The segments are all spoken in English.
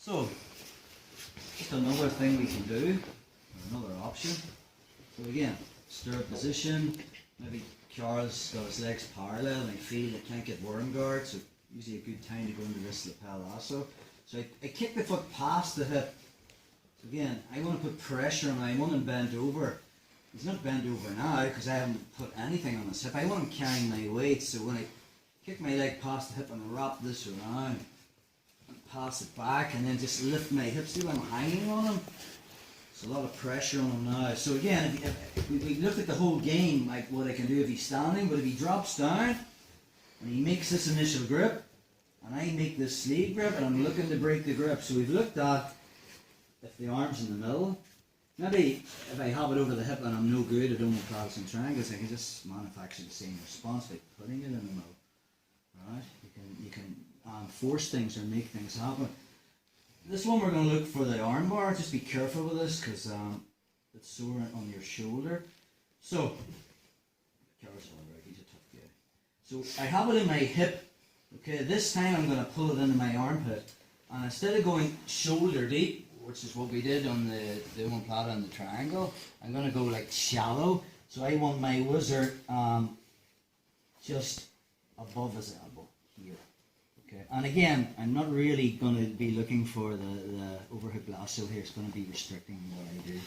So, just another thing we can do, or another option. So again, stirrup position, maybe Charles got his legs parallel and I feel I can't get worm guard, so usually a good time to go into this lapel lasso. So I kick the foot past the hip. So again, I want to put pressure on him, I want him bent over. He's not bent over now because I haven't put anything on his hip. I want him carrying my weight, so when I kick my leg past the hip and wrap this around, pass it back and then just lift my hips. See, I'm hanging on him. There's a lot of pressure on him now. So again, if we look at the whole game, like what I can do if he's standing, but if he drops down and he makes this initial grip, and I make this sleeve grip, and I'm looking to break the grip. So we've looked at if the arm's in the middle. Maybe if I have it over the hip and I'm no good at omoplates and triangles, I can just manufacture the same response by putting it in the middle. Alright, you can force things or make things happen. This one we're going to look for the armbar. Just be careful with this because it's sore on your shoulder. So, Carol's alright, he's a tough guy. So I have it in my hip. Okay, this time I'm going to pull it into my armpit, and instead of going shoulder deep, which is what we did on the omoplata and the triangle, I'm going to go like shallow. So I want my wizard just above his elbow here. Okay, and again, I'm not really going to be looking for the overhook lasso here. It's going to be restricting what I do.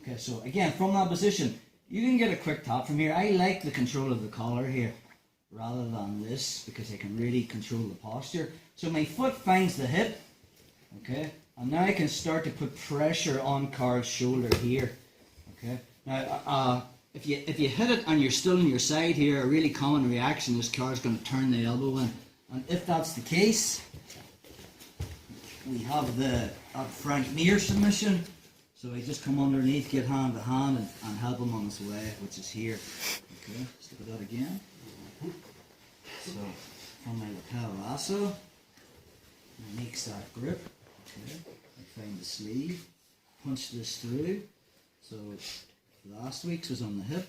Okay, so again, from that position, you can get a quick tap from here. I like the control of the collar here rather than this because I can really control the posture. So my foot finds the hip, okay, and now I can start to put pressure on Carl's shoulder here. Okay, now if you hit it and you're still on your side here, a really common reaction is Carl's going to turn the elbow in. And if that's the case, we have the Frank Mir submission. So I just come underneath, get hand to hand, and help him on his way, which is here. Okay, let's look at that again. So from my lapel lasso, I make that grip. Okay, I find the sleeve, punch this through. So last week's was on the hip.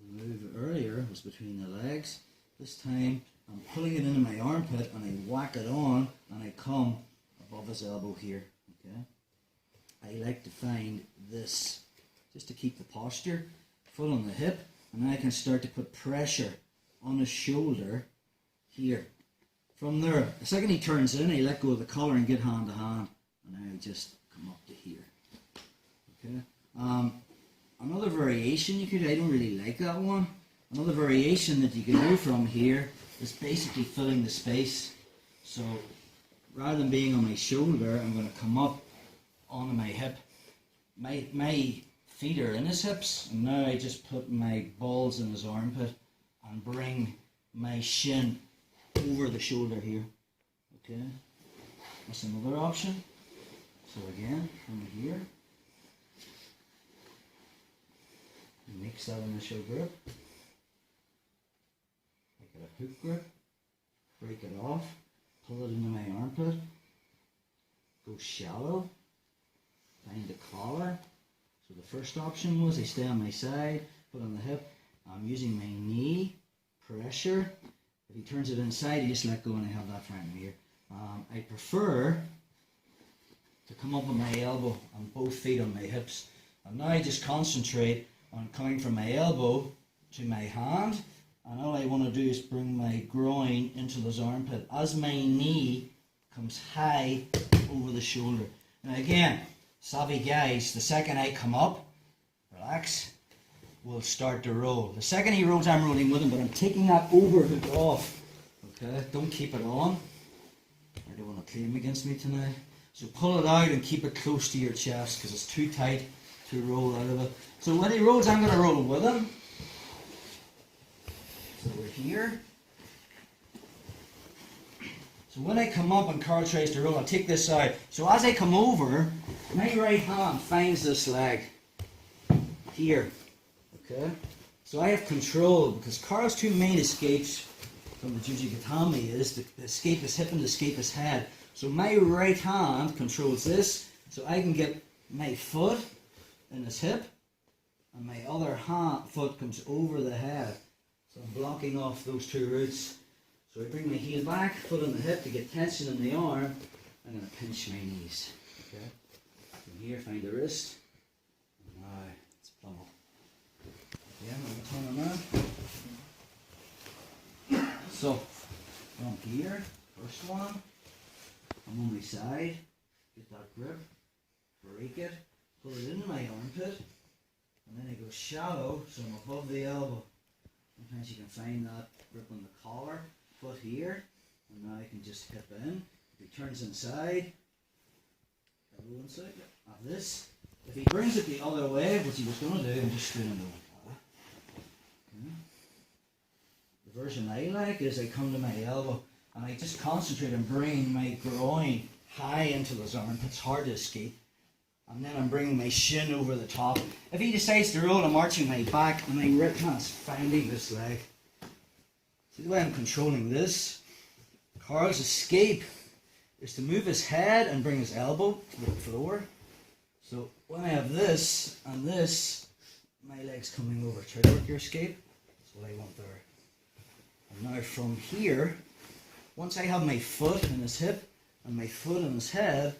The move earlier was between the legs. This time I'm pulling it into my armpit and I whack it on and I come above his elbow here. Okay, I like to find this just to keep the posture, foot on the hip, and then I can start to put pressure on his shoulder here. From there, the second he turns in, I let go of the collar and get hand to hand, and I just come up to here. Okay. Another variation you could do, I don't really like that one. Another variation that you can do from here is basically filling the space. So rather than being on my shoulder, I'm going to come up onto my hip. My feet are in his hips, and now I just put my balls in his armpit and bring my shin over the shoulder here. Okay, that's another option. So again, from here, mix that initial grip. Make it a hook grip, break it off, pull it into my armpit, go shallow, find the collar. So the first option was I stay on my side, put on the hip, I'm using my knee, pressure. If he turns it inside, you just let go and I have that Frank Mir. I prefer to come up on my elbow and both feet on my hips. And now I just concentrate on coming from my elbow to my hand, and all I want to do is bring my groin into his armpit as my knee comes high over the shoulder. Now again, savvy guys, the second I come up, relax, we'll start to roll. The second he rolls, I'm rolling with him, but I'm taking that overhook off. Okay, don't keep it on. I don't want to claim against me tonight. So pull it out and keep it close to your chest because it's too tight to roll out of it. So when he rolls, I'm going to roll with him. So we're here. So when I come up and Carl tries to roll, I'll take this out. So as I come over, my right hand finds this leg here. Okay? So I have control because Carl's two main escapes from the Jujikatami is to escape his hip and to escape his head. So my right hand controls this, so I can get my foot in his hip, and my other foot comes over the head. So I'm blocking off those two routes. So I bring my heel back, foot on the hip to get tension in the arm, I'm going to pinch my knees. Okay? From here, find the wrist. And now it's pummel. Yeah, I'm going to turn around. So, from here, first one. I'm on my side. Get that grip. Break it. Pull it into my armpit. And then I go shallow, so I'm above the elbow. Sometimes you can find that grip on the collar, foot here, and now I can just hip in. If he turns inside, elbow inside, have this. If he brings it the other way, what he was going to do, I'm just doing it like that. Okay. The version I like is I come to my elbow and I just concentrate on bringing my groin high into his armpit. It's hard to escape. And then I'm bringing my shin over the top. If he decides to roll, I'm arching my back and my right hand's finding this leg. See the way I'm controlling this? Carl's escape is to move his head and bring his elbow to the floor. So when I have this and this, my leg's coming over. Try to work your escape. That's what I want there. And now from here, once I have my foot in his hip and my foot in his head,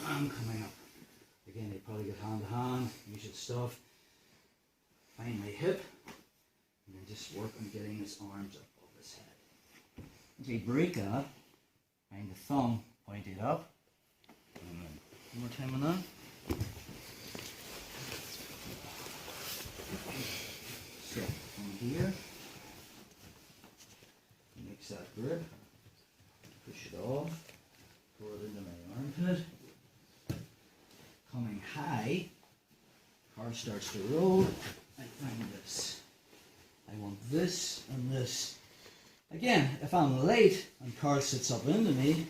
I'm coming up. Again, they probably get hand to hand, usual stuff. Find my hip, and then just work on getting his arms up above his head. Once I break that, find the thumb pointed up. And then one more time on that. So, from here, mix that grip, push it off, pull it into my armpit. Coming high, car starts to roll, I find this. I want this and this. Again, if I'm late and car sits up into me,